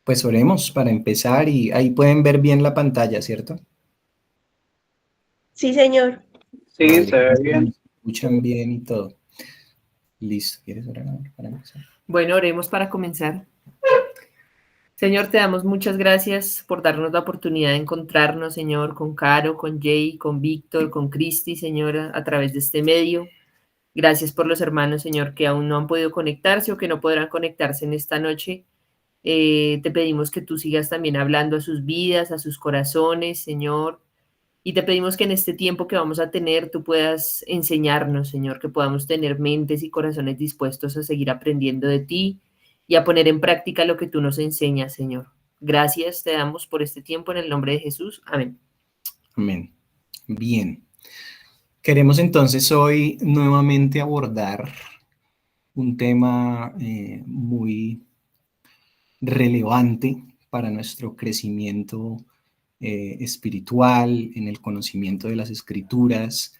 Pues oremos para empezar y ahí pueden ver bien la pantalla, ¿cierto? Sí, señor. Sí, Vale, se ve nos bien. escuchan bien y todo. Listo, ¿quieres orar ahora para empezar? Bueno, oremos para comenzar. Señor, te damos muchas gracias por darnos la oportunidad de encontrarnos, Señor, con Caro, con Jay, con Víctor, con Cristi, Señor, a través de este medio. Gracias por los hermanos, Señor, que aún no han podido conectarse o que no podrán conectarse en esta noche. Te pedimos que tú sigas también hablando a sus vidas, a sus corazones, Señor. Y te pedimos que en este tiempo que vamos a tener, tú puedas enseñarnos, Señor, que podamos tener mentes y corazones dispuestos a seguir aprendiendo de ti y a poner en práctica lo que tú nos enseñas, Señor. Gracias te damos por este tiempo en el nombre de Jesús. Amén. Amén. Bien. Queremos entonces hoy nuevamente abordar un tema muy relevante para nuestro crecimiento espiritual, en el conocimiento de las Escrituras,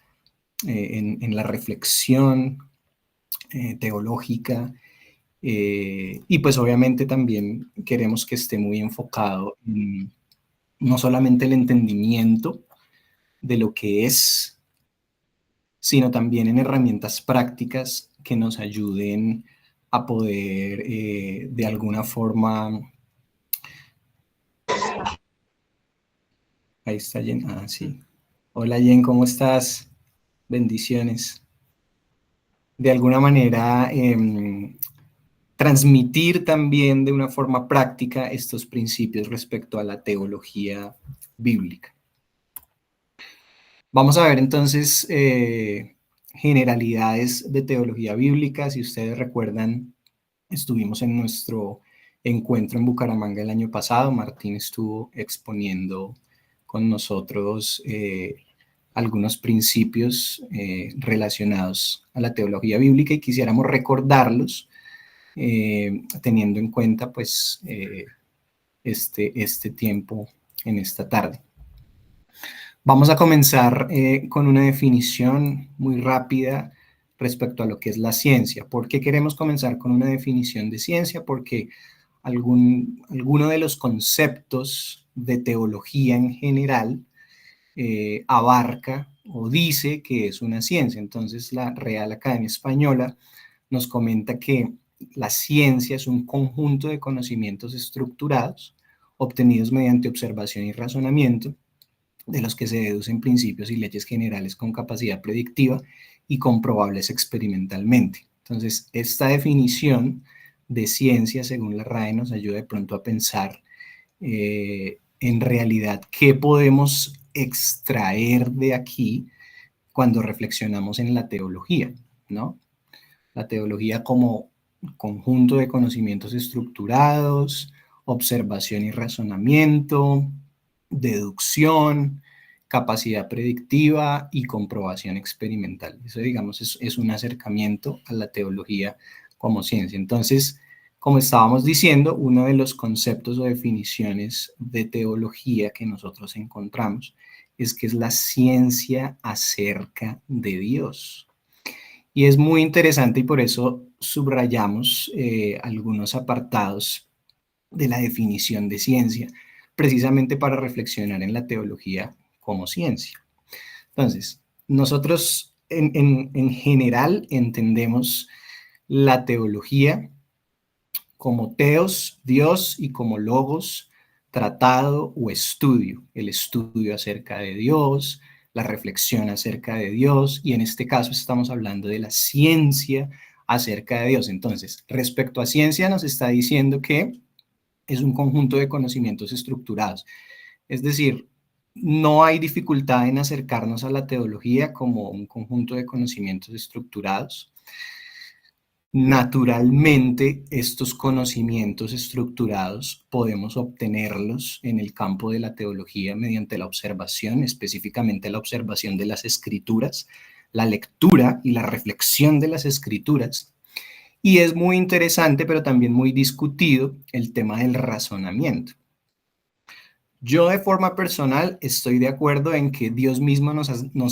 en la reflexión teológica. Y pues obviamente también queremos que esté muy enfocado en no solamente el entendimiento de lo que es, sino también en herramientas prácticas que nos ayuden a poder de alguna forma... Ahí está Jen. Ah, sí. Hola Jen, ¿cómo estás? Bendiciones. De alguna manera, transmitir también de una forma práctica estos principios respecto a la teología bíblica. Vamos a ver entonces generalidades de teología bíblica. Si ustedes recuerdan, estuvimos en nuestro encuentro en Bucaramanga el año pasado. Martín estuvo exponiendo con nosotros algunos principios relacionados a la teología bíblica y quisiéramos recordarlos teniendo en cuenta pues este tiempo en esta tarde. Vamos a comenzar con una definición muy rápida respecto a lo que es la ciencia. ¿Por qué queremos comenzar con una definición de ciencia? Porque alguno de los conceptos de teología en general abarca o dice que es una ciencia. Entonces la Real Academia Española nos comenta que la ciencia es un conjunto de conocimientos estructurados obtenidos mediante observación y razonamiento, de los que se deducen principios y leyes generales con capacidad predictiva y comprobables experimentalmente. Entonces, esta definición de ciencia, según la RAE, nos ayuda de pronto a pensar en realidad qué podemos extraer de aquí cuando reflexionamos en la teología, ¿no? La teología como conjunto de conocimientos estructurados, observación y razonamiento, deducción, capacidad predictiva y comprobación experimental. Eso, digamos, es un acercamiento a la teología como ciencia. Entonces, como estábamos diciendo, uno de los conceptos o definiciones de teología que nosotros encontramos es que es la ciencia acerca de Dios. Y es muy interesante y por eso subrayamos algunos apartados de la definición de ciencia, precisamente para reflexionar en la teología como ciencia. Entonces, nosotros en general entendemos la teología como teos, Dios, y como logos, tratado o estudio. El estudio acerca de Dios, la reflexión acerca de Dios, y en este caso estamos hablando de la ciencia acerca de Dios. Entonces, respecto a ciencia nos está diciendo que es un conjunto de conocimientos estructurados. Es decir, no hay dificultad en acercarnos a la teología como un conjunto de conocimientos estructurados. Naturalmente, estos conocimientos estructurados podemos obtenerlos en el campo de la teología mediante la observación, específicamente la observación de las Escrituras, la lectura y la reflexión de las Escrituras. Y es muy interesante, pero también muy discutido, el tema del razonamiento. Yo de forma personal estoy de acuerdo en que Dios mismo nos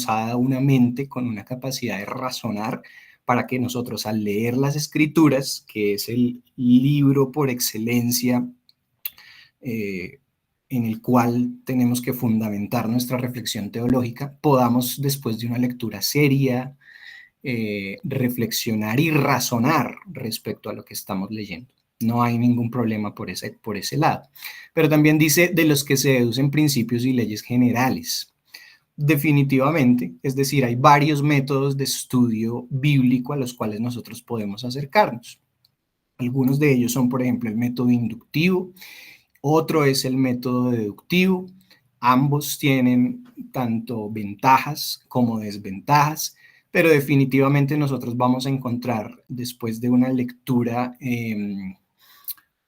ha dado una mente con una capacidad de razonar para que nosotros al leer las Escrituras, que es el libro por excelencia en el cual tenemos que fundamentar nuestra reflexión teológica, podamos, después de una lectura seria, reflexionar y razonar respecto a lo que estamos leyendo. No hay ningún problema por ese lado. Pero también dice de los que se deducen principios y leyes generales. Definitivamente, es decir, hay varios métodos de estudio bíblico a los cuales nosotros podemos acercarnos. Algunos de ellos son, por ejemplo, el método inductivo, otro es el método deductivo. Ambos tienen tanto ventajas como desventajas, pero definitivamente nosotros vamos a encontrar, después de una lectura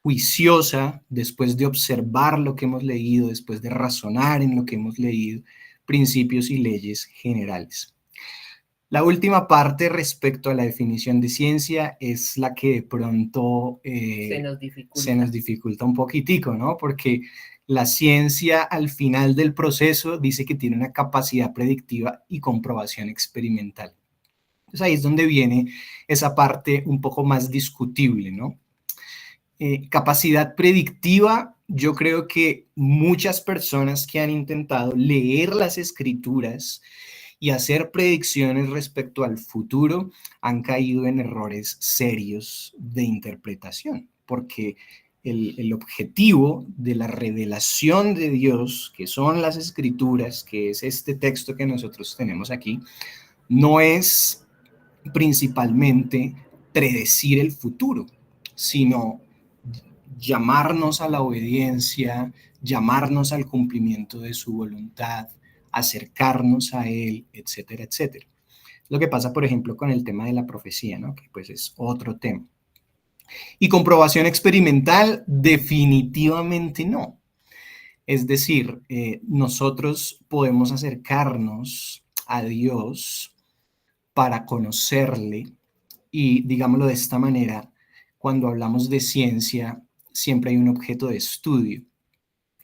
juiciosa, después de observar lo que hemos leído, después de razonar en lo que hemos leído, principios y leyes generales. La última parte respecto a la definición de ciencia es la que de pronto se nos dificulta un poquitico, ¿no? Porque la ciencia al final del proceso dice que tiene una capacidad predictiva y comprobación experimental. Entonces ahí es donde viene esa parte un poco más discutible, ¿no? Capacidad predictiva, yo creo que muchas personas que han intentado leer las escrituras y hacer predicciones respecto al futuro han caído en errores serios de interpretación, porque el objetivo de la revelación de Dios, que son las escrituras, que es este texto que nosotros tenemos aquí, no es principalmente predecir el futuro, sino llamarnos a la obediencia, llamarnos al cumplimiento de su voluntad, acercarnos a él, etcétera, etcétera. Lo que pasa, por ejemplo, con el tema de la profecía, ¿no? Que pues es otro tema. Y comprobación experimental, definitivamente no. Es decir, nosotros podemos acercarnos a Dios para conocerle y, digámoslo de esta manera, cuando hablamos de ciencia, siempre hay un objeto de estudio.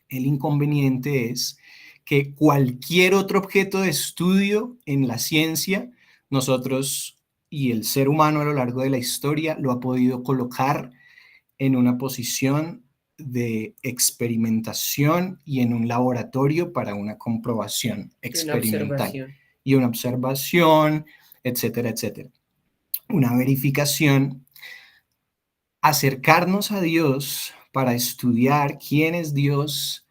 El inconveniente es que cualquier otro objeto de estudio en la ciencia, nosotros y el ser humano a lo largo de la historia lo ha podido colocar en una posición de experimentación y en un laboratorio para una comprobación experimental y una observación, etcétera, etcétera. Una verificación. Acercarnos a Dios para estudiar quién es Dios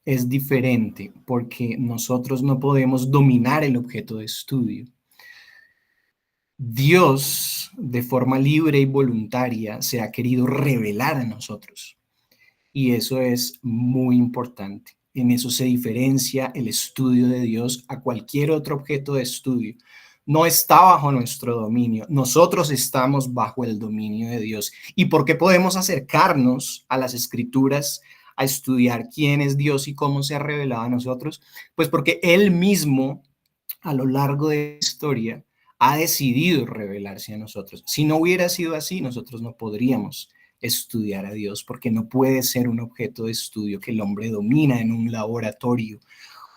es diferente, porque nosotros no podemos dominar el objeto de estudio. Dios, de forma libre y voluntaria, se ha querido revelar a nosotros. Y eso es muy importante. En eso se diferencia el estudio de Dios a cualquier otro objeto de estudio. No está bajo nuestro dominio. Nosotros estamos bajo el dominio de Dios. ¿Y por qué podemos acercarnos a las Escrituras a estudiar quién es Dios y cómo se ha revelado a nosotros? Pues porque Él mismo, a lo largo de la historia, ha decidido revelarse a nosotros. Si no hubiera sido así, nosotros no podríamos estudiar a Dios, porque no puede ser un objeto de estudio que el hombre domina en un laboratorio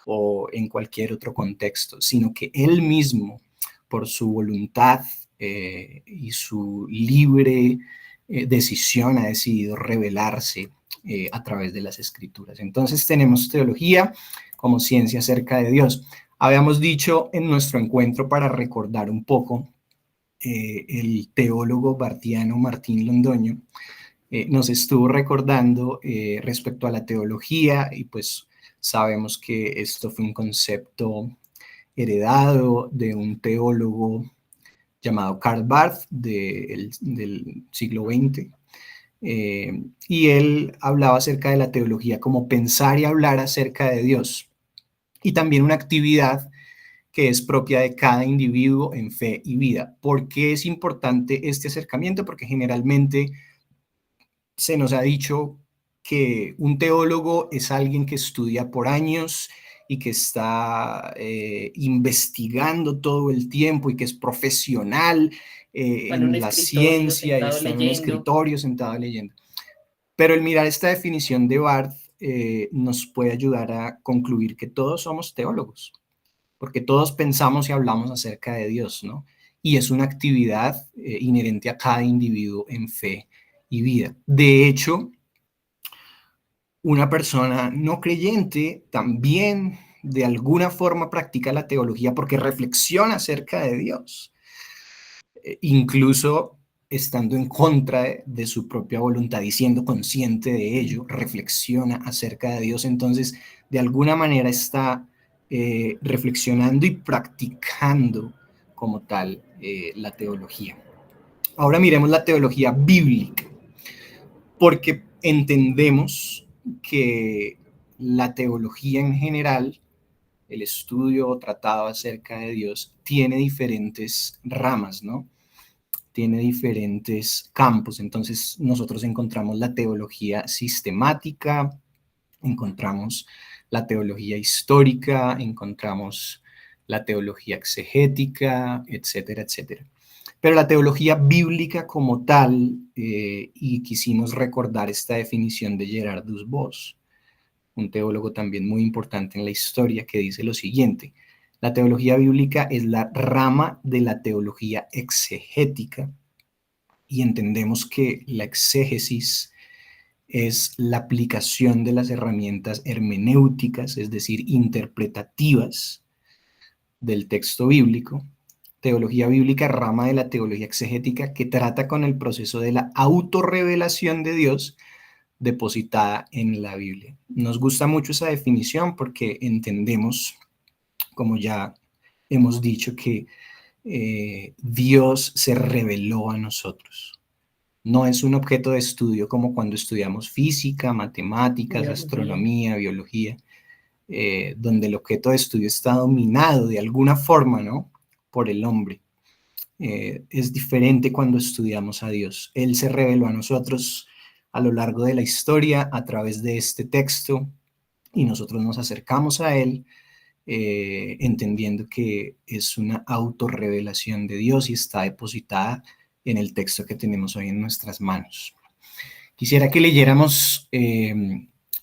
o en cualquier otro contexto, sino que Él mismo, por su voluntad y su libre decisión, ha decidido revelarse a través de las Escrituras. Entonces tenemos teología como ciencia acerca de Dios. Habíamos dicho en nuestro encuentro, para recordar un poco, el teólogo bartiano Martín Londoño nos estuvo recordando respecto a la teología, y pues sabemos que esto fue un concepto heredado de un teólogo llamado Karl Barth del siglo XX, y él hablaba acerca de la teología como pensar y hablar acerca de Dios, y también una actividad que es propia de cada individuo en fe y vida. ¿Por qué es importante este acercamiento? Porque generalmente se nos ha dicho que un teólogo es alguien que estudia por años y que está investigando todo el tiempo y que es profesional en la ciencia y está en un escritorio sentado leyendo. Pero el mirar esta definición de Barth nos puede ayudar a concluir que todos somos teólogos, porque todos pensamos y hablamos acerca de Dios, ¿no? Y es una actividad inherente a cada individuo en fe y vida. De hecho, una persona no creyente también de alguna forma practica la teología porque reflexiona acerca de Dios, incluso estando en contra de su propia voluntad y siendo consciente de ello, reflexiona acerca de Dios. Entonces, de alguna manera está reflexionando y practicando como tal la teología. Ahora miremos la teología bíblica, porque entendemos que la teología en general, el estudio o tratado acerca de Dios, tiene diferentes ramas, ¿no? Tiene diferentes campos. Entonces nosotros encontramos la teología sistemática, encontramos la teología histórica, encontramos la teología exegética, etcétera, etcétera. Pero la teología bíblica como tal, y quisimos recordar esta definición de Gerardus Voss, un teólogo también muy importante en la historia, que dice lo siguiente: la teología bíblica es la rama de la teología exegética, y entendemos que la exégesis es la aplicación de las herramientas hermenéuticas, es decir, interpretativas del texto bíblico. Teología bíblica, rama de la teología exegética, que trata con el proceso de la autorrevelación de Dios depositada en la Biblia. Nos gusta mucho esa definición porque entendemos, como ya hemos dicho, que Dios se reveló a nosotros. No es un objeto de estudio como cuando estudiamos física, matemáticas, astronomía, biología, donde el objeto de estudio está dominado de alguna forma, ¿no?, por el hombre. Es diferente cuando estudiamos a Dios. Él se reveló a nosotros a lo largo de la historia a través de este texto, y nosotros nos acercamos a Él entendiendo que es una autorrevelación de Dios y está depositada en el texto que tenemos hoy en nuestras manos. Quisiera que leyéramos,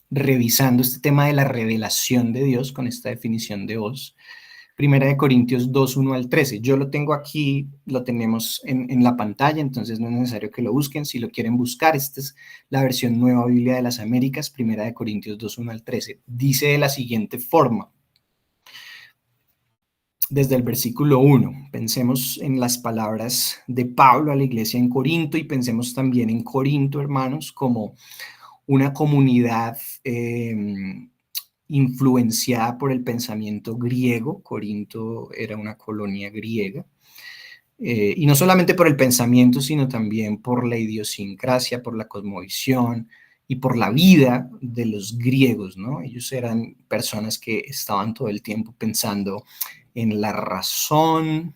revisando este tema de la revelación de Dios con esta definición de Voss, Primera de Corintios 2, 1 al 13. Yo lo tengo aquí, lo tenemos en la pantalla, entonces no es necesario que lo busquen. Si lo quieren buscar, esta es la versión Nueva Biblia de las Américas, Primera de Corintios 2, 1 al 13. Dice de la siguiente forma: desde el versículo 1, pensemos en las palabras de Pablo a la iglesia en Corinto, y pensemos también en Corinto, hermanos, como una comunidad influenciada por el pensamiento griego. Corinto era una colonia griega, y no solamente por el pensamiento, sino también por la idiosincrasia, por la cosmovisión y por la vida de los griegos, ¿no? Ellos eran personas que estaban todo el tiempo pensando en la razón,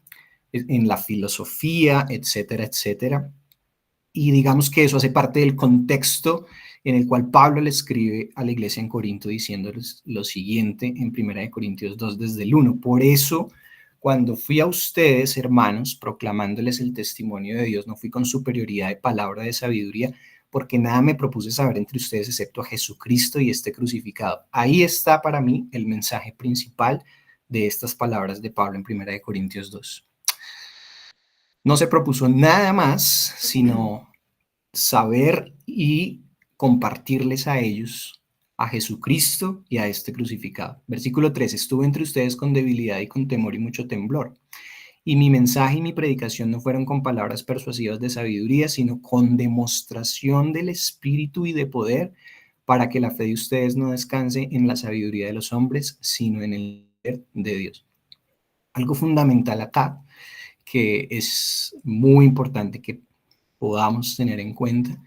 en la filosofía, etcétera, etcétera. Y digamos que eso hace parte del contexto en el cual Pablo le escribe a la iglesia en Corinto diciéndoles lo siguiente en 1 Corintios 2 desde el 1. Por eso, cuando fui a ustedes, hermanos, proclamándoles el testimonio de Dios, no fui con superioridad de palabra de sabiduría, porque nada me propuse saber entre ustedes excepto a Jesucristo y este crucificado. Ahí está para mí el mensaje principal de estas palabras de Pablo en 1 Corintios 2. No se propuso nada más sino saber y compartirles a ellos a Jesucristo y a este crucificado. Versículo 3: estuve entre ustedes con debilidad y con temor y mucho temblor. Y mi mensaje y mi predicación no fueron con palabras persuasivas de sabiduría, sino con demostración del Espíritu y de poder, para que la fe de ustedes no descanse en la sabiduría de los hombres, sino en el poder de Dios. Algo fundamental acá, que es muy importante que podamos tener en cuenta,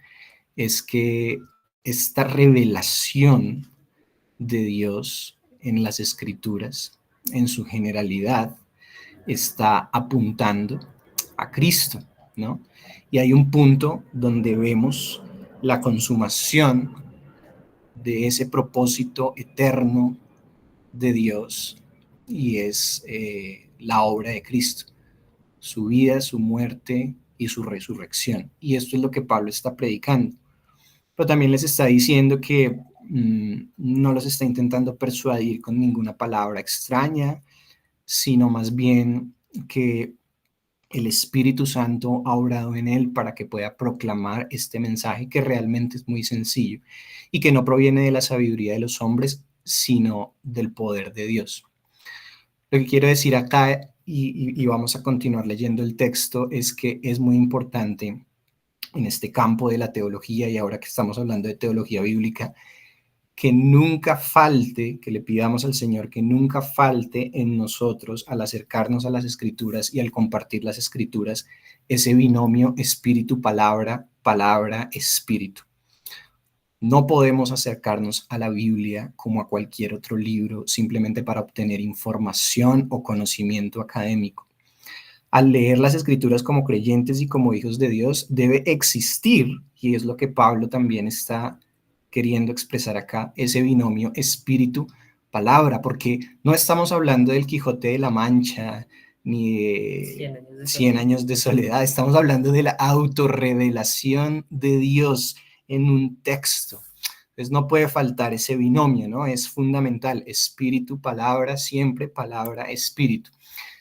es que esta revelación de Dios en las Escrituras, en su generalidad, está apuntando a Cristo, ¿no? Y hay un punto donde vemos la consumación de ese propósito eterno de Dios, y es la obra de Cristo, su vida, su muerte y su resurrección. Y esto es lo que Pablo está predicando. Pero también les está diciendo que no los está intentando persuadir con ninguna palabra extraña, sino más bien que el Espíritu Santo ha obrado en él para que pueda proclamar este mensaje que realmente es muy sencillo y que no proviene de la sabiduría de los hombres, sino del poder de Dios. Lo que quiero decir acá, y vamos a continuar leyendo el texto, es que es muy importante en este campo de la teología, y ahora que estamos hablando de teología bíblica, que nunca falte, que le pidamos al Señor que nunca falte en nosotros al acercarnos a las Escrituras y al compartir las Escrituras, ese binomio espíritu-palabra, palabra-espíritu. No podemos acercarnos a la Biblia como a cualquier otro libro simplemente para obtener información o conocimiento académico. Al leer las Escrituras como creyentes y como hijos de Dios, debe existir, y es lo que Pablo también está queriendo expresar acá, ese binomio espíritu-palabra, porque no estamos hablando del Quijote de la Mancha ni de 100 años de soledad, estamos hablando de la autorrevelación de Dios en un texto. Entonces no puede faltar ese binomio, ¿no? Es fundamental, espíritu-palabra, siempre palabra-espíritu.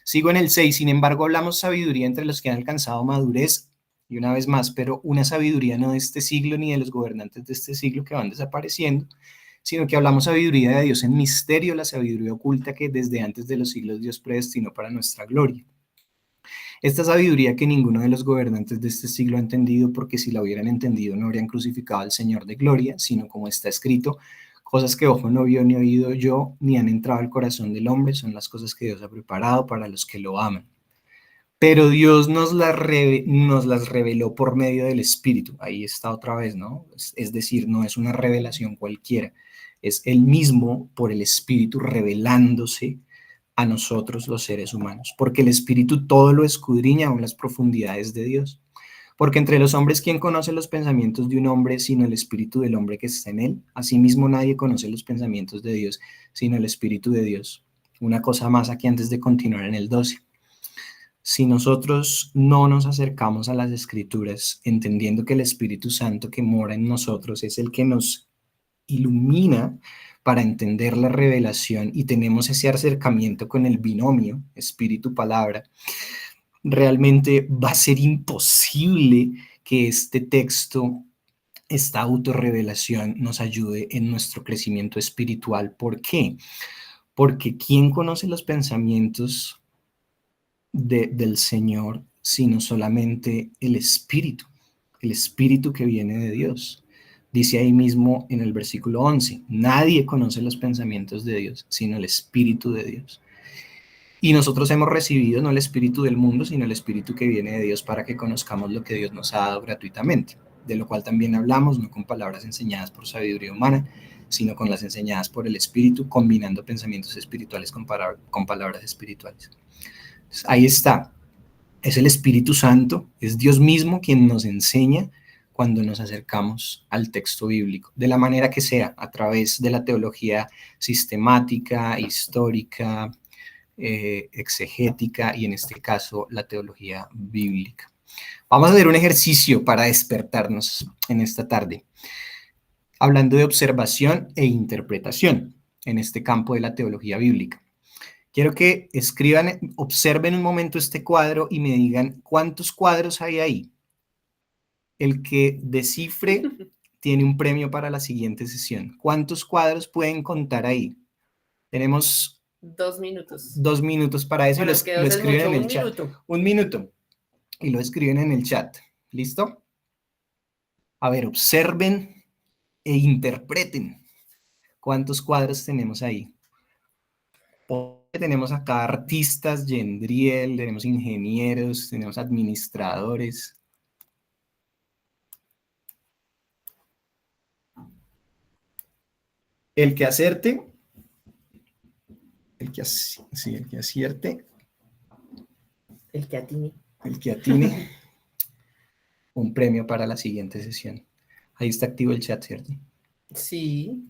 Sigo en el 6, sin embargo hablamos sabiduría entre los que han alcanzado madurez, y una vez más, pero una sabiduría no de este siglo ni de los gobernantes de este siglo que van desapareciendo, sino que hablamos sabiduría de Dios en misterio, la sabiduría oculta que desde antes de los siglos Dios predestinó para nuestra gloria. Esta sabiduría que ninguno de los gobernantes de este siglo ha entendido, porque si la hubieran entendido no habrían crucificado al Señor de gloria, sino como está escrito, cosas que ojo no vio ni oído yo, ni han entrado al corazón del hombre, son las cosas que Dios ha preparado para los que lo aman. Pero Dios nos las reveló por medio del Espíritu. Ahí está otra vez, ¿no? Es decir, no es una revelación cualquiera, es Él mismo por el Espíritu revelándose a nosotros los seres humanos, porque el Espíritu todo lo escudriña aún las profundidades de Dios. Porque entre los hombres, ¿quién conoce los pensamientos de un hombre sino el espíritu del hombre que está en él? Asimismo, nadie conoce los pensamientos de Dios sino el espíritu de Dios. Una cosa más aquí antes de continuar en el 12. Si nosotros no nos acercamos a las Escrituras, entendiendo que el Espíritu Santo que mora en nosotros es el que nos ilumina para entender la revelación y tenemos ese acercamiento con el binomio espíritu-palabra, realmente va a ser imposible que este texto, esta autorrevelación nos ayude en nuestro crecimiento espiritual. ¿Por qué? Porque ¿quién conoce los pensamientos del Señor sino solamente el Espíritu que viene de Dios? Dice ahí mismo en el versículo 11, nadie conoce los pensamientos de Dios sino el Espíritu de Dios. Y nosotros hemos recibido no el espíritu del mundo, sino el espíritu que viene de Dios para que conozcamos lo que Dios nos ha dado gratuitamente, de lo cual también hablamos, no con palabras enseñadas por sabiduría humana, sino con las enseñadas por el Espíritu, combinando pensamientos espirituales con palabras espirituales. Entonces, ahí está, es el Espíritu Santo, es Dios mismo quien nos enseña cuando nos acercamos al texto bíblico, de la manera que sea, a través de la teología sistemática, histórica, exegética y en este caso la teología bíblica. Vamos a hacer un ejercicio para despertarnos en esta tarde, hablando de observación e interpretación en este campo de la teología bíblica. Quiero que escriban, observen un momento este cuadro y me digan cuántos cuadros hay ahí. El que descifre tiene un premio para la siguiente sesión. ¿Cuántos cuadros pueden contar ahí? Tenemos 2 minutos. 2 minutos para eso, Bueno, y lo escriben mucho, en el chat. Minuto. 1 minuto. Y lo escriben en el chat. ¿Listo? A ver, observen e interpreten cuántos cuadros tenemos ahí. Tenemos acá artistas, Yendriel, tenemos ingenieros, tenemos administradores. El que acerte, el que acierte, el que atine. El que atine, un premio para la siguiente sesión. Ahí está activo el chat, ¿cierto? Sí.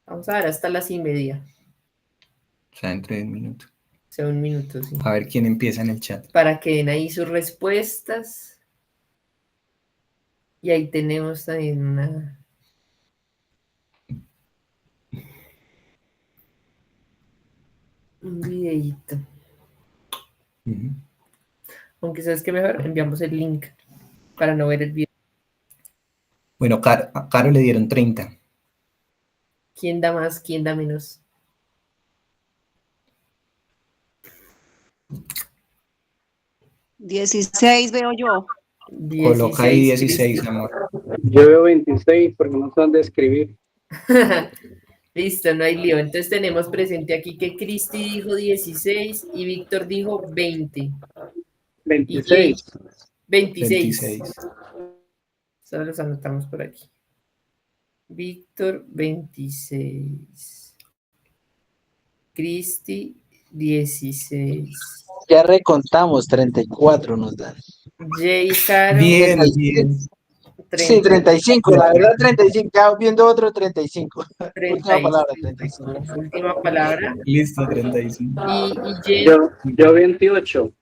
Vamos a ver hasta las 1:30. O sea, dentro de 1 minuto. O sea, 1 minuto, sí. A ver quién empieza en el chat. Para que den ahí sus respuestas. Y ahí tenemos también un videíto. Ujú. Aunque sabes que mejor enviamos el link para no ver el video. Bueno, a Caro le dieron 30. ¿Quién da más? ¿Quién da menos? 16 veo yo. Coloca ahí 16, 16, Cristi. amor. Yo veo 26 porque no son de escribir. Listo, no hay lío. Entonces tenemos presente aquí que Cristi dijo 16 y Víctor dijo 20. Y Jay 26. 26. 26. Solo los anotamos por aquí. Víctor 26. Cristi 16. Ya recontamos, 34 nos dan. Jay Caro Bien, 36. bien. Sí, 35, la verdad 35, ya viendo otro 35. Última palabra, 35. 35. Última palabra. Listo, 35. Y Jay, Yo 28.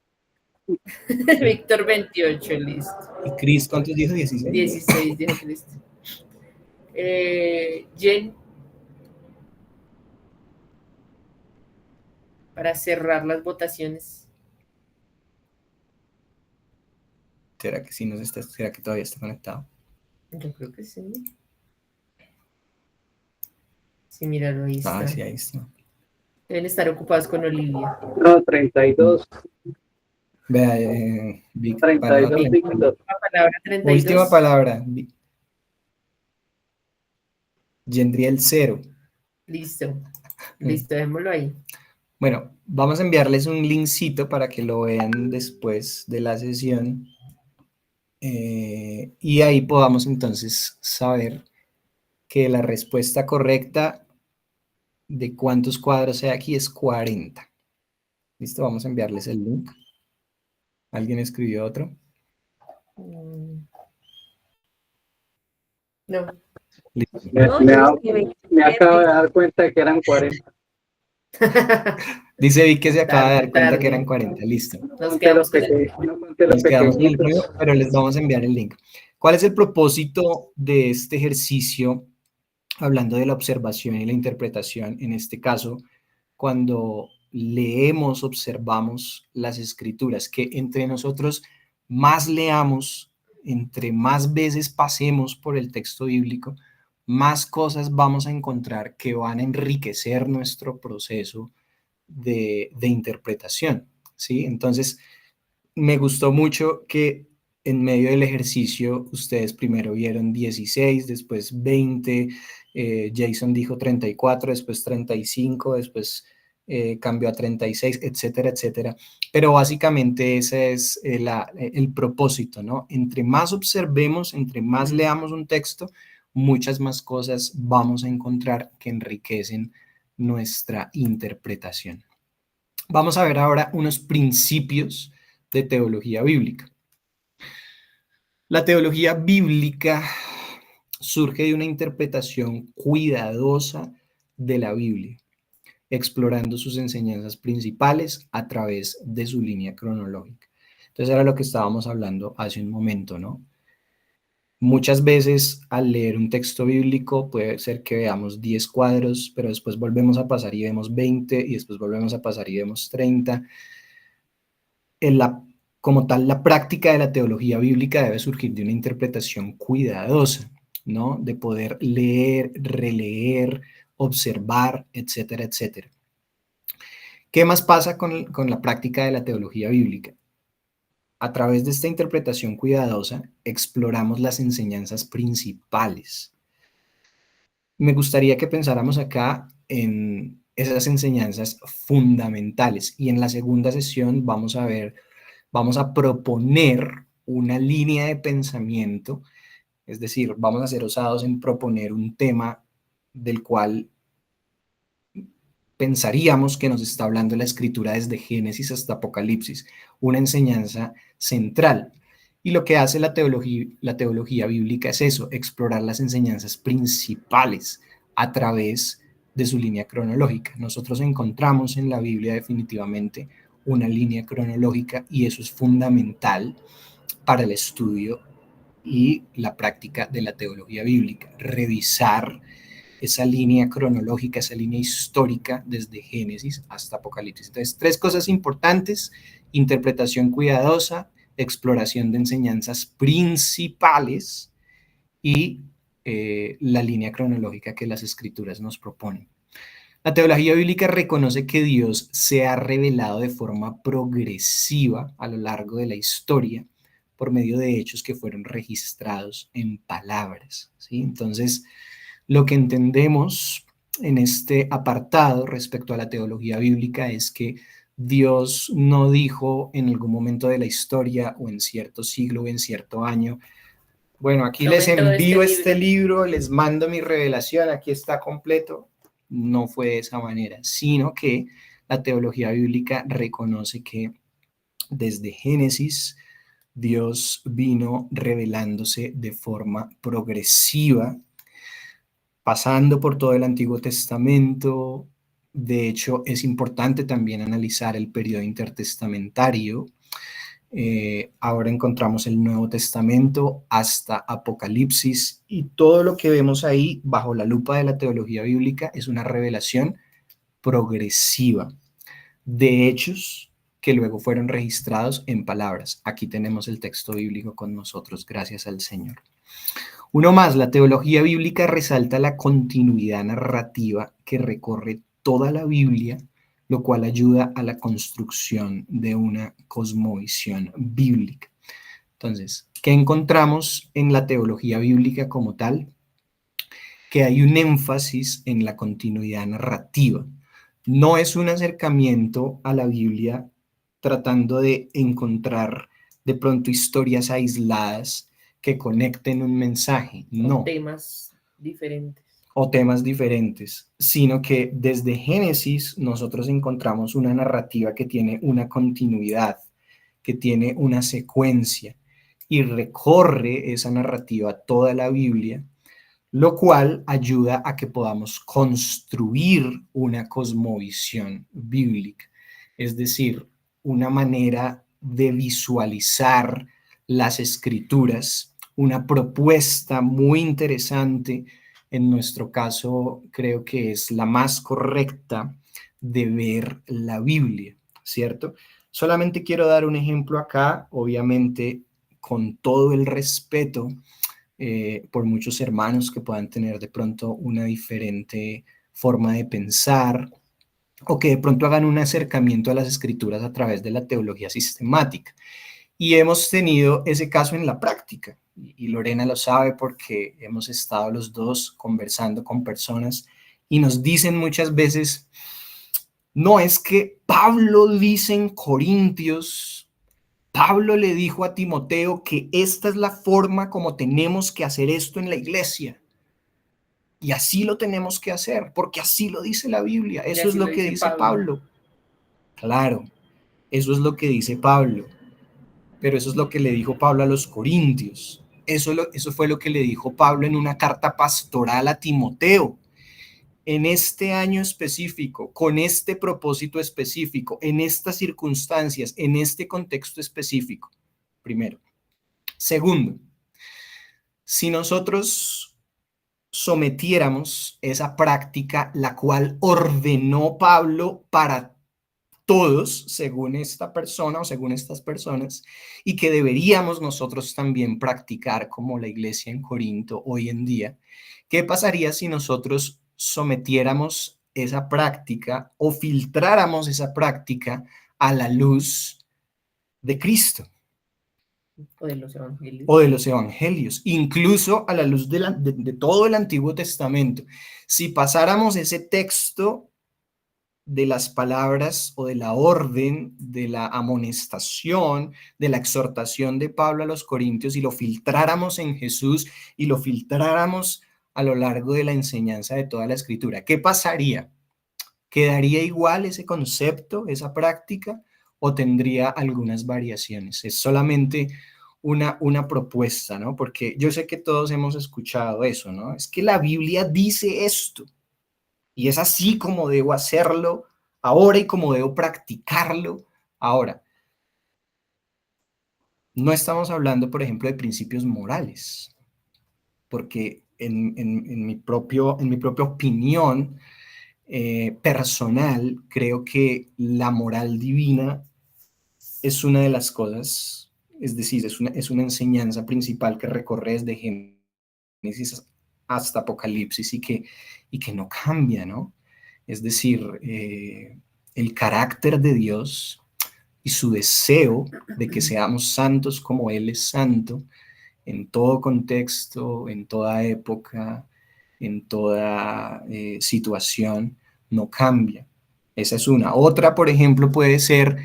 Víctor 28, listo. ¿Y Cris cuántos dijo? 16. 16, dijo Cristi. Jen, para cerrar las votaciones. ¿Será que todavía está conectado? Yo creo que sí. Sí, míralo, ahí está. Ah, sí, ahí está. Deben estar ocupados con Olivia. No, 32. Vea, Vic, 32, Víctor. Última palabra 32. última palabra. Yendriel 0. Listo. Listo, dejémoslo ahí. Bueno, vamos a enviarles un linkcito para que lo vean después de la sesión. Y ahí podamos entonces saber que la respuesta correcta de cuántos cuadros hay aquí es 40. ¿Listo? Vamos a enviarles el link. ¿Alguien escribió otro? No. Listo. Me acabo de dar cuenta que eran 40. Dice Vic que se acaba de dar cuenta Tarde. que eran 40. Listo. Nos quedamos con el... Nos quedamos con el primero, pero les vamos a enviar el link. ¿Cuál es el propósito de este ejercicio? Hablando de la observación y la interpretación, en este caso, cuando leemos, observamos las escrituras, que entre nosotros más leamos, entre más veces pasemos por el texto bíblico, más cosas vamos a encontrar que van a enriquecer nuestro proceso de interpretación, ¿sí? Entonces, me gustó mucho que en medio del ejercicio ustedes primero vieron 16, después 20, Jason dijo 34, después 35, después cambió a 36, etcétera, etcétera. Pero básicamente ese es el propósito, ¿no? Entre más observemos, entre más leamos un texto, muchas más cosas vamos a encontrar que enriquecen nuestra interpretación. Vamos a ver ahora unos principios de teología bíblica. La teología bíblica surge de una interpretación cuidadosa de la Biblia, explorando sus enseñanzas principales a través de su línea cronológica. Entonces era lo que estábamos hablando hace un momento, ¿no? Muchas veces al leer un texto bíblico puede ser que veamos 10 cuadros, pero después volvemos a pasar y vemos 20 y después volvemos a pasar y vemos 30. Como tal, la práctica de la teología bíblica debe surgir de una interpretación cuidadosa, ¿no? De poder leer, releer, observar, etcétera, etcétera. ¿Qué más pasa con la práctica de la teología bíblica? A través de esta interpretación cuidadosa, exploramos las enseñanzas principales. Me gustaría que pensáramos acá en esas enseñanzas fundamentales y en la segunda sesión vamos a proponer una línea de pensamiento, es decir, vamos a ser osados en proponer un tema del cual pensaríamos que nos está hablando la escritura desde Génesis hasta Apocalipsis, una enseñanza central. Y lo que hace la teología bíblica es eso, explorar las enseñanzas principales a través de su línea cronológica. Nosotros encontramos en la Biblia definitivamente una línea cronológica y eso es fundamental para el estudio y la práctica de la teología bíblica. Revisar esa línea cronológica, esa línea histórica desde Génesis hasta Apocalipsis. Entonces, 3 cosas importantes: interpretación cuidadosa, exploración de enseñanzas principales y la línea cronológica que las escrituras nos proponen. La teología bíblica reconoce que Dios se ha revelado de forma progresiva a lo largo de la historia por medio de hechos que fueron registrados en palabras, ¿sí? Entonces, lo que entendemos en este apartado respecto a la teología bíblica es que Dios no dijo en algún momento de la historia o en cierto siglo o en cierto año: bueno, aquí les envío este libro, les mando mi revelación, aquí está completo. No fue de esa manera, sino que la teología bíblica reconoce que desde Génesis Dios vino revelándose de forma progresiva, pasando por todo el Antiguo Testamento. De hecho, es importante también analizar el periodo intertestamentario. Ahora encontramos el Nuevo Testamento hasta Apocalipsis, y todo lo que vemos ahí bajo la lupa de la teología bíblica es una revelación progresiva de hechos que luego fueron registrados en palabras. Aquí tenemos el texto bíblico con nosotros, gracias al Señor. Uno más, la teología bíblica resalta la continuidad narrativa que recorre toda la Biblia, lo cual ayuda a la construcción de una cosmovisión bíblica. Entonces, ¿qué encontramos en la teología bíblica como tal? Que hay un énfasis en la continuidad narrativa. No es un acercamiento a la Biblia tratando de encontrar de pronto historias aisladas que conecten un mensaje, no. O temas diferentes, sino que desde Génesis nosotros encontramos una narrativa que tiene una continuidad, que tiene una secuencia, y recorre esa narrativa toda la Biblia, lo cual ayuda a que podamos construir una cosmovisión bíblica, es decir, una manera de visualizar las escrituras, una propuesta muy interesante. En nuestro caso, creo que es la más correcta de ver la Biblia, ¿cierto? Solamente quiero dar un ejemplo acá, obviamente con todo el respeto por muchos hermanos que puedan tener de pronto una diferente forma de pensar, o que de pronto hagan un acercamiento a las escrituras a través de la teología sistemática. Y hemos tenido ese caso en la práctica, y Lorena lo sabe porque hemos estado los dos conversando con personas y nos dicen muchas veces: no, es que Pablo dice en Corintios, Pablo le dijo a Timoteo que esta es la forma como tenemos que hacer esto en la iglesia. Y así lo tenemos que hacer, porque así lo dice la Biblia. Eso es lo que dice Pablo. Claro, eso es lo que dice Pablo. Pero eso es lo que le dijo Pablo a los Corintios. Eso fue lo que le dijo Pablo en una carta pastoral a Timoteo. En este año específico, con este propósito específico, en estas circunstancias, en este contexto específico. Primero. Segundo, si nosotros sometiéramos esa práctica, la cual ordenó Pablo para todos, según esta persona o según estas personas, y que deberíamos nosotros también practicar como la iglesia en Corinto hoy en día, ¿qué pasaría si nosotros sometiéramos esa práctica o filtráramos esa práctica a la luz de Cristo? O de los evangelios. O de los evangelios, incluso a la luz de todo el Antiguo Testamento. Si pasáramos ese texto de las palabras o de la orden, de la amonestación, de la exhortación de Pablo a los Corintios, y lo filtráramos en Jesús y lo filtráramos a lo largo de la enseñanza de toda la Escritura, ¿qué pasaría? ¿Quedaría igual ese concepto, esa práctica, o tendría algunas variaciones? Es solamente una propuesta, ¿no? Porque yo sé que todos hemos escuchado eso, ¿no? Es que la Biblia dice esto, y es así como debo hacerlo ahora y como debo practicarlo ahora. No estamos hablando, por ejemplo, de principios morales, porque en mi propia opinión personal, creo que la moral divina es una de las cosas, es decir, es una enseñanza principal que recorre desde Génesis hasta Apocalipsis y que no cambia, ¿no? Es decir, el carácter de Dios y su deseo de que seamos santos como Él es santo, en todo contexto, en toda época, en toda situación, no cambia. Esa es una. Otra, por ejemplo, puede ser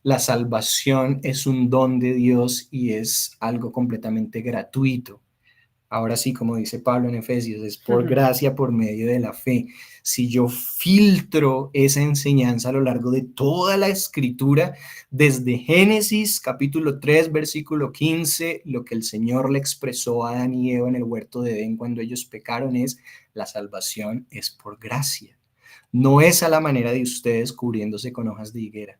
la salvación es un don de Dios y es algo completamente gratuito. Ahora sí, como dice Pablo en Efesios, es por gracia, por medio de la fe. Si yo filtro esa enseñanza a lo largo de toda la escritura, desde Génesis capítulo 3, versículo 15, lo que el Señor le expresó a Adán y Eva en el huerto de Edén cuando ellos pecaron es: la salvación es por gracia. No es a la manera de ustedes cubriéndose con hojas de higuera.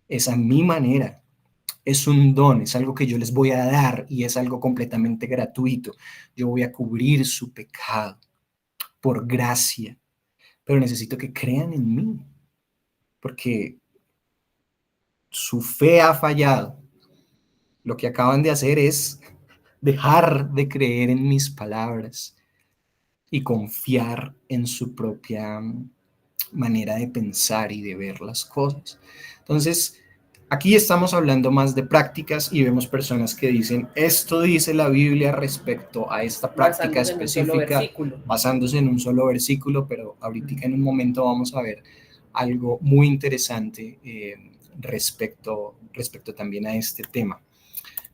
Es a mi manera. Es un don, es algo que yo les voy a dar y es algo completamente gratuito. Yo voy a cubrir su pecado por gracia, pero necesito que crean en mí, porque su fe ha fallado. Lo que acaban de hacer es dejar de creer en mis palabras y confiar en su propia manera de pensar y de ver las cosas. Entonces, aquí estamos hablando más de prácticas y vemos personas que dicen, esto dice la Biblia respecto a esta práctica específica, basándose en un solo versículo, pero ahorita en un momento vamos a ver algo muy interesante respecto también a este tema.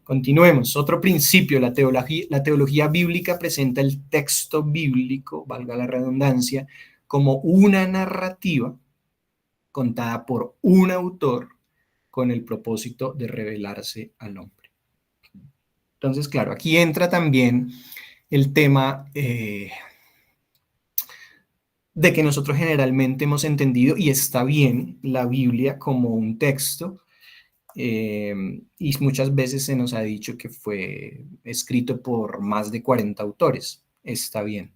Continuemos. Otro principio, la teología bíblica presenta el texto bíblico, valga la redundancia, como una narrativa contada por un autor con el propósito de revelarse al hombre. Entonces, claro, aquí entra también el tema de que nosotros generalmente hemos entendido, y está bien, la Biblia como un texto, y muchas veces se nos ha dicho que fue escrito por más de 40 autores. Está bien.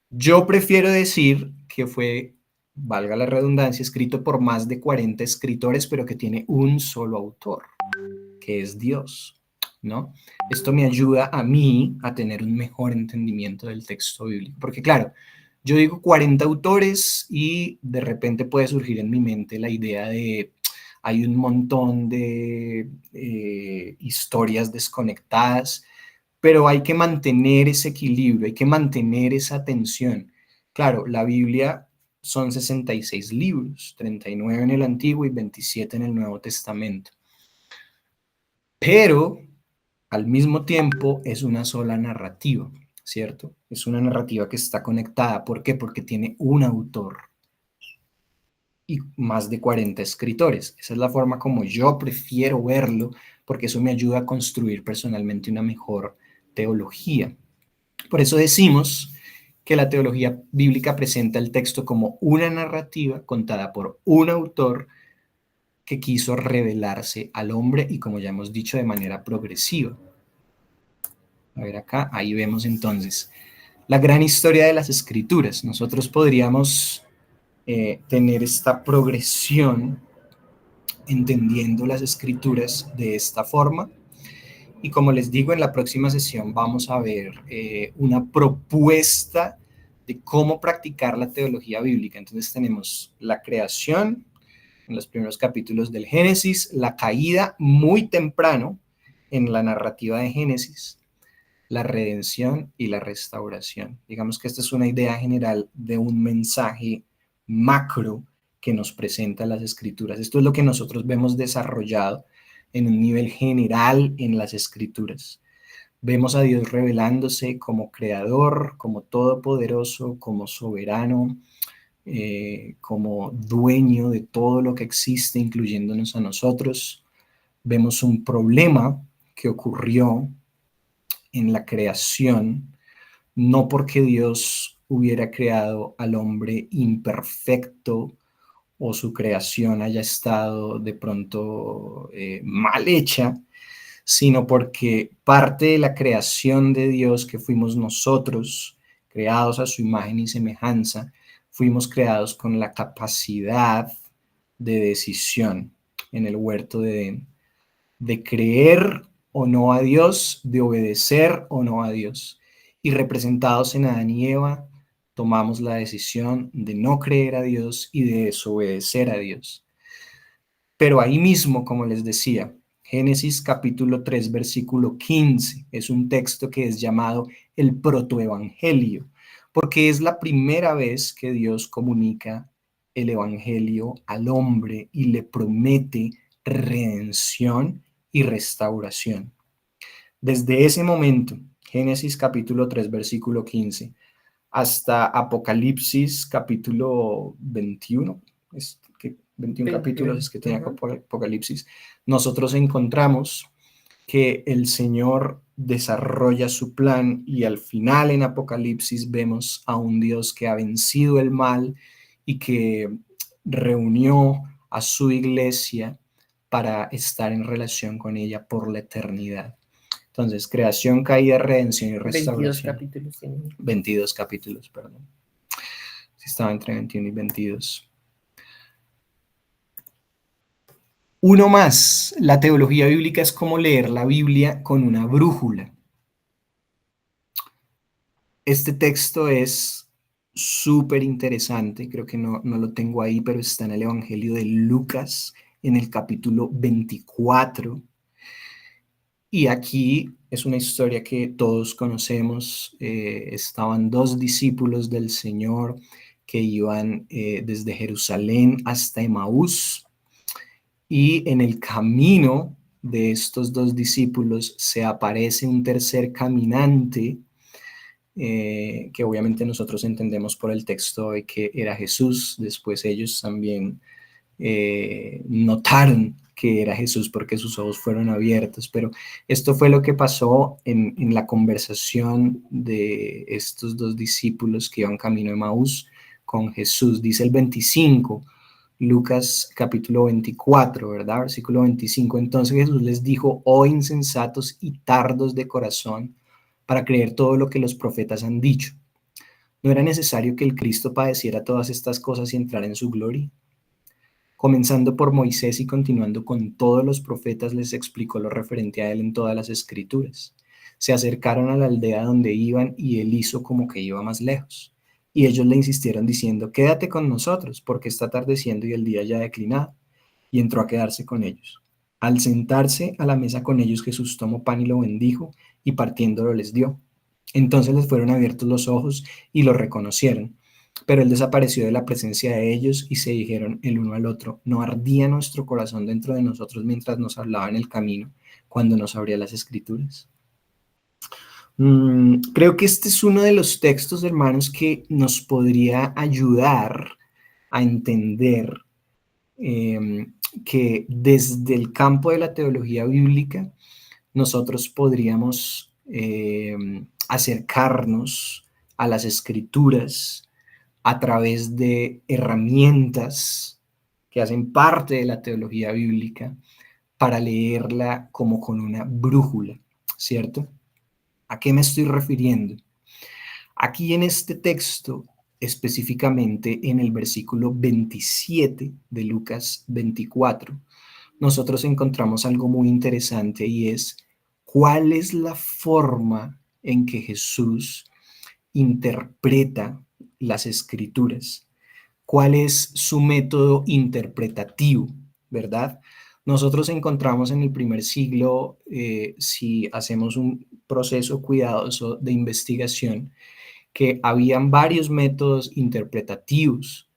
Yo prefiero decir que fue, valga la redundancia, escrito por más de 40 escritores, pero que tiene un solo autor, que es Dios, ¿no? Esto me ayuda a mí a tener un mejor entendimiento del texto bíblico, porque claro, yo digo 40 autores y de repente puede surgir en mi mente la idea de hay un montón de historias desconectadas, pero hay que mantener ese equilibrio, hay que mantener esa tensión. Claro, la Biblia son 66 libros, 39 en el Antiguo y 27 en el Nuevo Testamento. Pero al mismo tiempo es una sola narrativa, ¿cierto? Es una narrativa que está conectada. ¿Por qué? Porque tiene un autor y más de 40 escritores. Esa es la forma como yo prefiero verlo, porque eso me ayuda a construir personalmente una mejor teología. Por eso decimos que la teología bíblica presenta el texto como una narrativa contada por un autor que quiso revelarse al hombre y, como ya hemos dicho, de manera progresiva. A ver acá, ahí vemos entonces la gran historia de las escrituras. Nosotros podríamos tener esta progresión entendiendo las escrituras de esta forma. Y como les digo, en la próxima sesión vamos a ver una propuesta de cómo practicar la teología bíblica. Entonces tenemos la creación en los primeros capítulos del Génesis, la caída muy temprano en la narrativa de Génesis, la redención y la restauración. Digamos que esta es una idea general de un mensaje macro que nos presenta las escrituras. Esto es lo que nosotros vemos desarrollado en un nivel general en las escrituras. Vemos a Dios revelándose como creador, como todopoderoso, como soberano, como dueño de todo lo que existe, incluyéndonos a nosotros. Vemos un problema que ocurrió en la creación, no porque Dios hubiera creado al hombre imperfecto o su creación haya estado de pronto mal hecha, sino porque parte de la creación de Dios, que fuimos nosotros, creados a su imagen y semejanza, fuimos creados con la capacidad de decisión en el huerto de Edén, de creer o no a Dios, de obedecer o no a Dios. Y representados en Adán y Eva, tomamos la decisión de no creer a Dios y de desobedecer a Dios. Pero ahí mismo, como les decía, Génesis capítulo 3, versículo 15, es un texto que es llamado el protoevangelio, porque es la primera vez que Dios comunica el evangelio al hombre y le promete redención y restauración. Desde ese momento, Génesis capítulo 3, versículo 15, hasta Apocalipsis capítulo 21, 21 capítulos es que tiene Apocalipsis, nosotros encontramos que el Señor desarrolla su plan y al final en Apocalipsis vemos a un Dios que ha vencido el mal y que reunió a su iglesia para estar en relación con ella por la eternidad. Entonces, creación, caída, redención y restauración. 22 capítulos, perdón. Estaba entre 21 y 22. Uno más, la teología bíblica es como leer la Biblia con una brújula. Este texto es súper interesante, creo que no lo tengo ahí, pero está en el Evangelio de Lucas, en el capítulo 24. Y aquí es una historia que todos conocemos. Estaban dos discípulos del Señor que iban desde Jerusalén hasta Emaús. Y en el camino de estos dos discípulos se aparece un tercer caminante, que obviamente nosotros entendemos por el texto de que era Jesús. Después ellos también notaron que era Jesús porque sus ojos fueron abiertos, pero esto fue lo que pasó en la conversación de estos dos discípulos que iban camino a Emaús con Jesús. Dice el 25, Lucas capítulo 24, ¿verdad? Versículo 25. Entonces Jesús les dijo: oh insensatos y tardos de corazón, para creer todo lo que los profetas han dicho. ¿No era necesario que el Cristo padeciera todas estas cosas y entrara en su gloria? Comenzando por Moisés y continuando con todos los profetas, les explicó lo referente a él en todas las escrituras. Se acercaron a la aldea donde iban y él hizo como que iba más lejos. Y ellos le insistieron diciendo: quédate con nosotros, porque está atardeciendo y el día ya ha declinado. Y entró a quedarse con ellos. Al sentarse a la mesa con ellos, Jesús tomó pan y lo bendijo, y partiéndolo les dio. Entonces les fueron abiertos los ojos y lo reconocieron. Pero él desapareció de la presencia de ellos y se dijeron el uno al otro: ¿no ardía nuestro corazón dentro de nosotros mientras nos hablaba en el camino, cuando nos abría las escrituras? Creo que este es uno de los textos, hermanos, que nos podría ayudar a entender que desde el campo de la teología bíblica nosotros podríamos acercarnos a las escrituras a través de herramientas que hacen parte de la teología bíblica para leerla como con una brújula, ¿cierto? ¿A qué me estoy refiriendo? Aquí en este texto, específicamente en el versículo 27 de Lucas 24, nosotros encontramos algo muy interesante y es: ¿cuál es la forma en que Jesús interpreta las escrituras? ¿Cuál es su método interpretativo, verdad? Nosotros encontramos en el primer siglo, si hacemos un proceso cuidadoso de investigación, que habían varios métodos interpretativos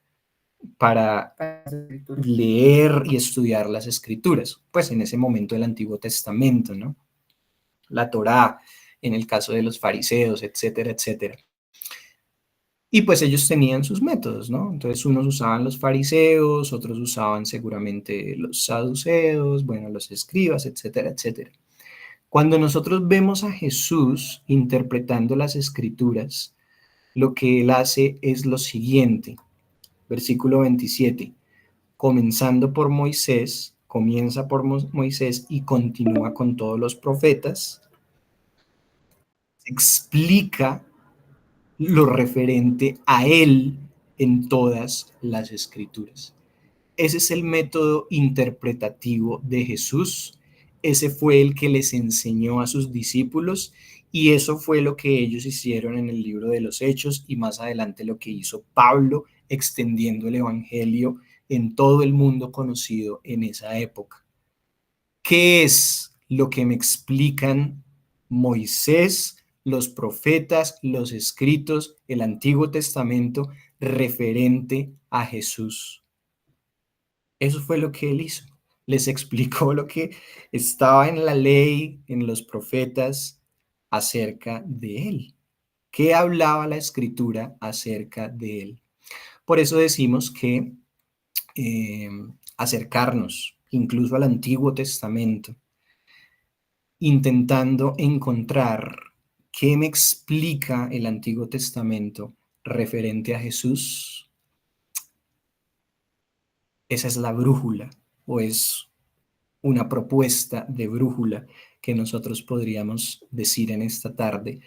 para leer y estudiar las escrituras, pues en ese momento del Antiguo Testamento, ¿no? La Torá, en el caso de los fariseos, etcétera, etcétera. Y pues ellos tenían sus métodos, ¿no? Entonces unos usaban los fariseos, otros usaban seguramente los saduceos, bueno, los escribas, etcétera, etcétera. Cuando nosotros vemos a Jesús interpretando las escrituras, lo que él hace es lo siguiente. Versículo 27. Comenzando por Moisés, comienza por Moisés y continúa con todos los profetas, explica lo referente a él en todas las escrituras. Ese es el método interpretativo de Jesús. Ese fue el que les enseñó a sus discípulos y eso fue lo que ellos hicieron en el libro de los Hechos y más adelante lo que hizo Pablo extendiendo el evangelio en todo el mundo conocido en esa época. ¿Qué es lo que me explican Moisés, los profetas, los escritos, el Antiguo Testamento referente a Jesús? Eso fue lo que él hizo. Les explicó lo que estaba en la ley, en los profetas, acerca de él. ¿Qué hablaba la escritura acerca de él? Por eso decimos que acercarnos incluso al Antiguo Testamento, intentando encontrar qué me explica el Antiguo Testamento referente a Jesús, esa es la brújula o es una propuesta de brújula que nosotros podríamos decir en esta tarde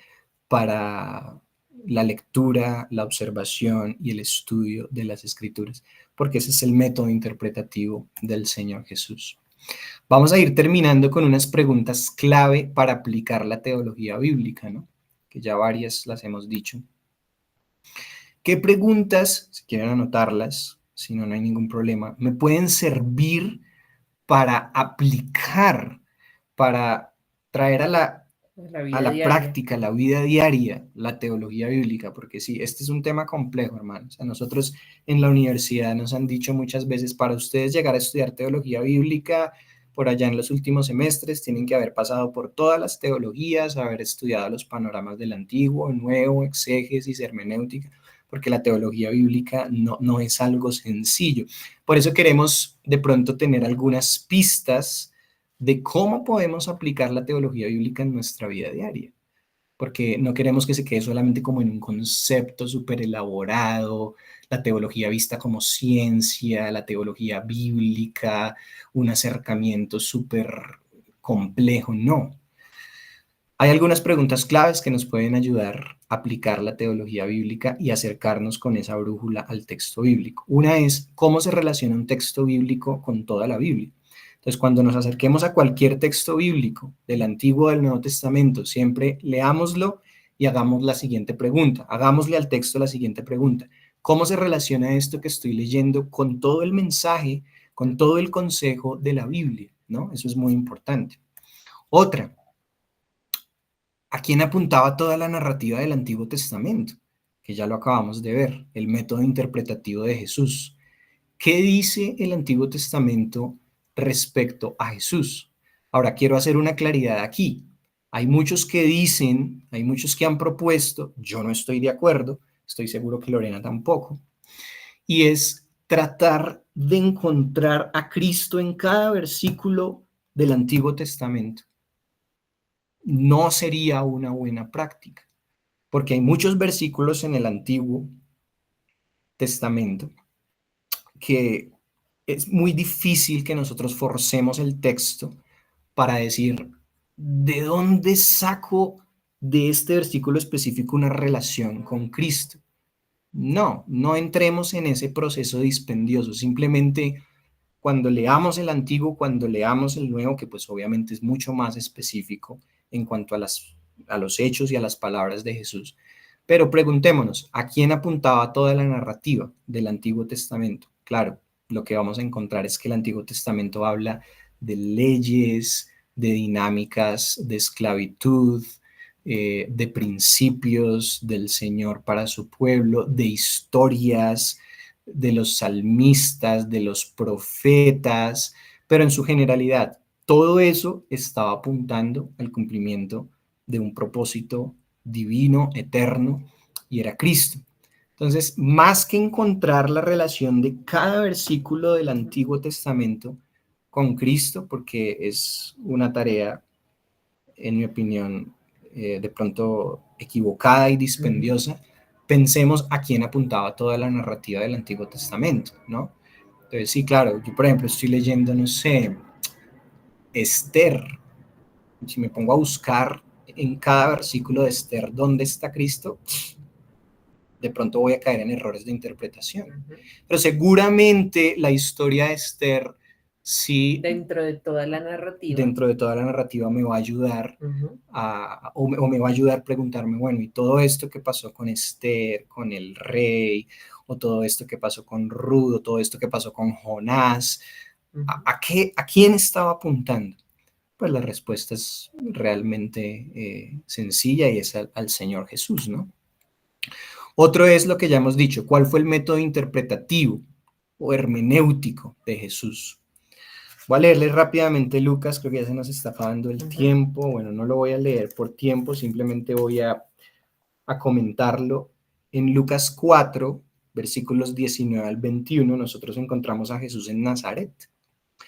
para la lectura, la observación y el estudio de las Escrituras, porque ese es el método interpretativo del Señor Jesús. Vamos a ir terminando con unas preguntas clave para aplicar la teología bíblica, ¿no? Que ya varias las hemos dicho. ¿Qué preguntas, si quieren anotarlas, si no, no hay ningún problema, me pueden servir para aplicar, para traer a la práctica, la vida diaria, la teología bíblica? Porque sí, este es un tema complejo, hermanos. A nosotros en la universidad nos han dicho muchas veces, para ustedes llegar a estudiar teología bíblica, por allá en los últimos semestres, tienen que haber pasado por todas las teologías, haber estudiado los panoramas del Antiguo, Nuevo, exégesis, hermenéutica, porque la teología bíblica no es algo sencillo. Por eso queremos de pronto tener algunas pistas de cómo podemos aplicar la teología bíblica en nuestra vida diaria, porque no queremos que se quede solamente como en un concepto súper elaborado, la teología vista como ciencia, la teología bíblica, un acercamiento súper complejo, no. Hay algunas preguntas claves que nos pueden ayudar a aplicar la teología bíblica y acercarnos con esa brújula al texto bíblico. Una es, ¿cómo se relaciona un texto bíblico con toda la Biblia? Entonces, cuando nos acerquemos a cualquier texto bíblico, del Antiguo o del Nuevo Testamento, siempre leámoslo y hagamos la siguiente pregunta. Hagámosle al texto la siguiente pregunta. ¿Cómo se relaciona esto que estoy leyendo con todo el mensaje, con todo el consejo de la Biblia? ¿No? Eso es muy importante. Otra, ¿a quién apuntaba toda la narrativa del Antiguo Testamento? Que ya lo acabamos de ver, el método interpretativo de Jesús. ¿Qué dice el Antiguo Testamento respecto a Jesús? Ahora, quiero hacer una claridad aquí. Hay muchos que dicen, hay muchos que han propuesto, yo no estoy de acuerdo, estoy seguro que Lorena tampoco, y es tratar de encontrar a Cristo en cada versículo del Antiguo Testamento. No sería una buena práctica, porque hay muchos versículos en el Antiguo Testamento que es muy difícil que nosotros forcemos el texto para decir, ¿de dónde saco de este versículo específico una relación con Cristo? No entremos en ese proceso dispendioso, simplemente cuando leamos el Antiguo, cuando leamos el Nuevo, que pues obviamente es mucho más específico en cuanto a los hechos y a las palabras de Jesús. Pero preguntémonos, ¿a quién apuntaba toda la narrativa del Antiguo Testamento? Claro, lo que vamos a encontrar es que el Antiguo Testamento habla de leyes, de dinámicas de esclavitud, de principios del Señor para su pueblo, de historias, de los salmistas, de los profetas, pero en su generalidad, todo eso estaba apuntando al cumplimiento de un propósito divino, eterno, y era Cristo. Entonces, más que encontrar la relación de cada versículo del Antiguo Testamento con Cristo, porque es una tarea, en mi opinión, de pronto equivocada y dispendiosa, pensemos a quién apuntaba toda la narrativa del Antiguo Testamento, ¿no? Entonces, sí, claro, yo por ejemplo estoy leyendo, no sé, Esther. Si me pongo a buscar en cada versículo de Esther dónde está Cristo, de pronto voy a caer en errores de interpretación. Pero seguramente la historia de Esther, sí, Dentro de toda la narrativa. dentro de toda la narrativa me va a ayudar o me va a ayudar a preguntarme, bueno, ¿y todo esto que pasó con Esther, con el rey, o todo esto que pasó con Ruth, o todo esto que pasó con Jonás, ¿a quién estaba apuntando? Pues la respuesta es realmente sencilla y es al Señor Jesús, ¿no? Otro es lo que ya hemos dicho, ¿cuál fue el método interpretativo o hermenéutico de Jesús? Voy a leerle rápidamente Lucas, creo que ya se nos está acabando el tiempo. Bueno, no lo voy a leer por tiempo, simplemente voy a comentarlo. En Lucas 4, versículos 19 al 21, nosotros encontramos a Jesús en Nazaret.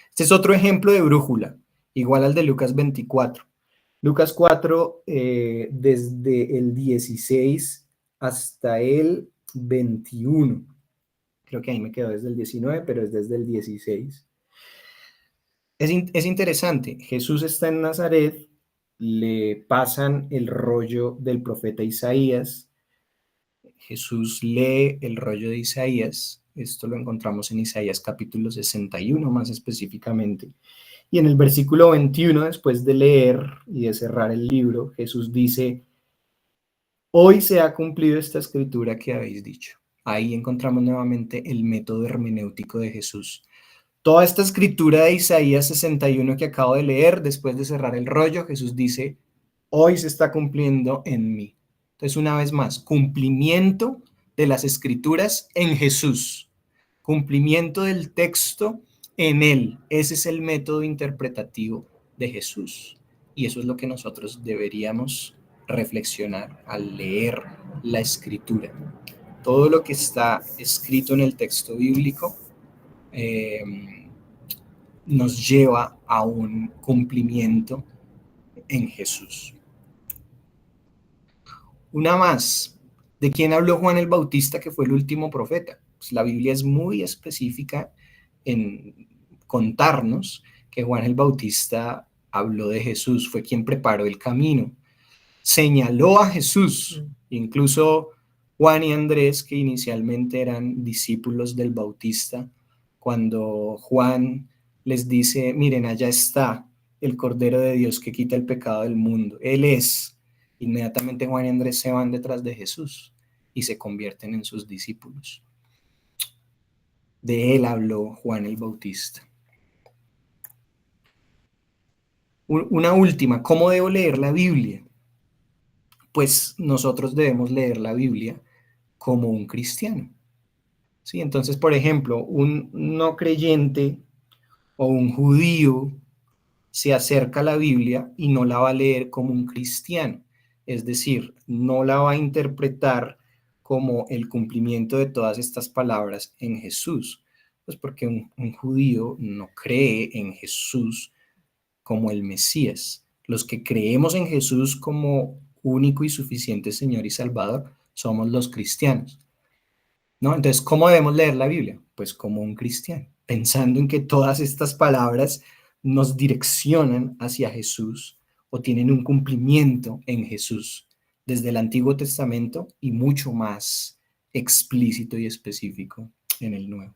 Este es otro ejemplo de brújula, igual al de Lucas 24. Lucas 4, desde el 16 hasta el 21. Creo que ahí me quedo desde el 19, pero es desde el 16. Es interesante, Jesús está en Nazaret, le pasan el rollo del profeta Isaías, Jesús lee el rollo de Isaías, esto lo encontramos en Isaías capítulo 61 más específicamente, y en el versículo 21, después de leer y de cerrar el libro, Jesús dice, hoy se ha cumplido esta escritura que habéis dicho. Ahí encontramos nuevamente el método hermenéutico de Jesús. Toda esta escritura de Isaías 61 que acabo de leer, después de cerrar el rollo, Jesús dice, hoy se está cumpliendo en mí. Entonces, una vez más, cumplimiento de las escrituras en Jesús, cumplimiento del texto en Él. Ese es el método interpretativo de Jesús. Y eso es lo que nosotros deberíamos reflexionar al leer la escritura. Todo lo que está escrito en el texto bíblico nos lleva a un cumplimiento en Jesús. Una más. ¿De quién habló Juan el Bautista, que fue el último profeta? Pues la Biblia es muy específica en contarnos que Juan el Bautista habló de Jesús, fue quien preparó el camino, señaló a Jesús. Incluso Juan y Andrés, que inicialmente eran discípulos del Bautista, cuando Juan les dice, miren, allá está el Cordero de Dios que quita el pecado del mundo, Él es. Inmediatamente Juan y Andrés se van detrás de Jesús y se convierten en sus discípulos. De él habló Juan el Bautista. Una última, ¿cómo debo leer la Biblia? Pues nosotros debemos leer la Biblia como un cristiano. ¿Sí? Entonces, por ejemplo, un no creyente o un judío se acerca a la Biblia y no la va a leer como un cristiano. Es decir, no la va a interpretar como el cumplimiento de todas estas palabras en Jesús. Pues porque un judío no cree en Jesús como el Mesías. Los que creemos en Jesús como único y suficiente Señor y Salvador somos los cristianos, ¿no? Entonces, ¿cómo debemos leer la Biblia? Pues como un cristiano, pensando en que todas estas palabras nos direccionan hacia Jesús o tienen un cumplimiento en Jesús desde el Antiguo Testamento y mucho más explícito y específico en el Nuevo.